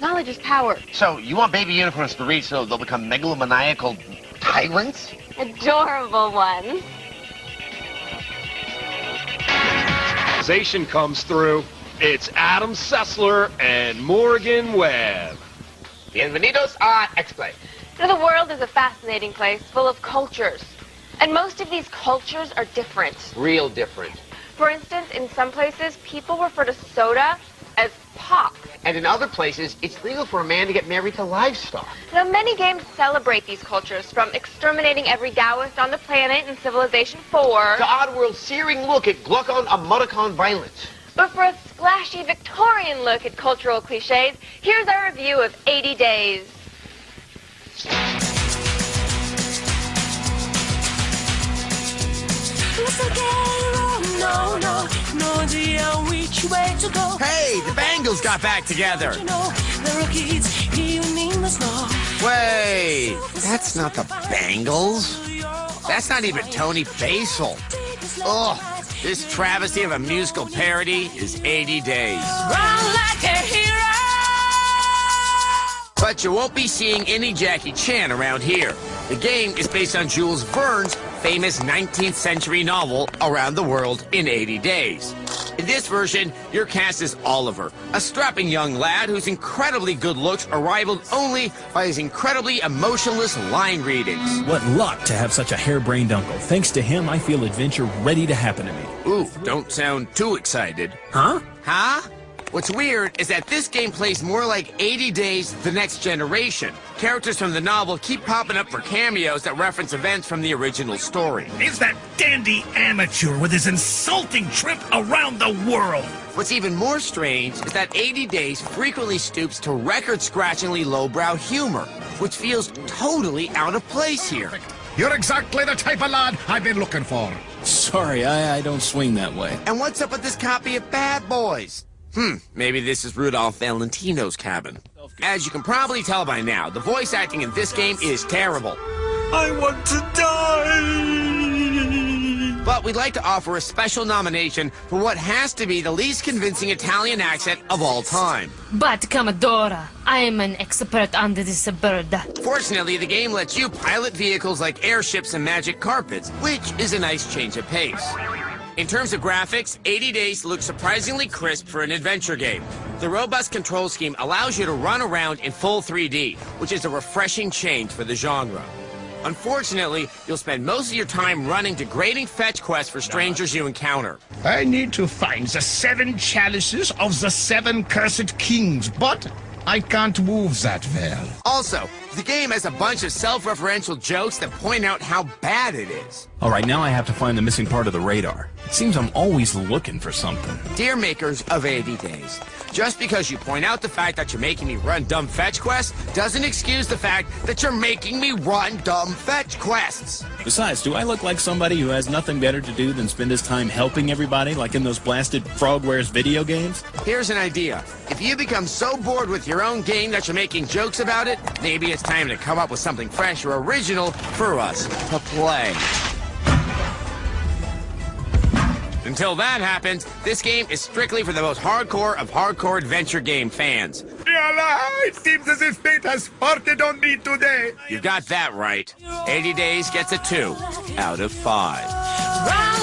Knowledge is power. So, you want baby unicorns to read so they'll become megalomaniacal tyrants? Adorable ones. Zation comes through. It's Adam Sessler and Morgan Webb. Bienvenidos a X-Play. You know, the world is a fascinating place full of cultures. And most of these cultures are different. Real different. For instance, in some places, people refer to soda as pop. And in other places, it's legal for a man to get married to livestock. Now, many games celebrate these cultures, from exterminating every Taoist on the planet in Civilization 4... to Oddworld's searing look at Glukkon Emoticon violence. But for a splashy Victorian look at cultural cliches, here's our review of 80 Days. Hey, the Bangles got back together. Wait, that's not the Bangles. That's not even Tony Basil. Ugh, this travesty of a musical parody is 80 Days. But you won't be seeing any Jackie Chan around here. The game is based on Jules Verne's famous 19th century novel, Around the World in 80 Days. In this version, your cast is Oliver, a strapping young lad whose incredibly good looks are rivaled only by his incredibly emotionless line readings. What luck to have such a harebrained uncle. Thanks to him, I feel adventure ready to happen to me. Ooh, don't sound too excited. Huh? Huh? What's weird is that this game plays more like 80 Days The Next Generation. Characters from the novel keep popping up for cameos that reference events from the original story. Is that dandy amateur with his insulting trip around the world? What's even more strange is that 80 Days frequently stoops to record-scratchingly lowbrow humor, which feels totally out of place here. You're exactly the type of lad I've been looking for. Sorry, I don't swing that way. And what's up with this copy of Bad Boys? Maybe this is Rudolph Valentino's cabin. As you can probably tell by now, the voice acting in this game is terrible. I want to die! But we'd like to offer a special nomination for what has to be the least convincing Italian accent of all time. But, Commodore, I am an expert on this bird. Fortunately, the game lets you pilot vehicles like airships and magic carpets, which is a nice change of pace. In terms of graphics, 80 Days looks surprisingly crisp for an adventure game. The robust control scheme allows you to run around in full 3D, which is a refreshing change for the genre. Unfortunately, you'll spend most of your time running degrading fetch quests for strangers you encounter. I need to find the 7 chalices of the 7 cursed kings, but I can't move that well. Also, the game has a bunch of self-referential jokes that point out how bad it is. All right, now I have to find the missing part of the radar. It seems I'm always looking for something. Dear makers of 80 Days, just because you point out the fact that you're making me run dumb fetch quests doesn't excuse the fact that you're making me run dumb fetch quests. Besides, do I look like somebody who has nothing better to do than spend his time helping everybody like in those blasted Frogwares video games? Here's an idea. If you become so bored with your own game that you're making jokes about it, maybe it's time to come up with something fresh or original for us to play. Until that happens, this game is strictly for the most hardcore of hardcore adventure game fans. It seems as if fate has farted on me today. You got that right. 80 Days gets a 2 out of 5.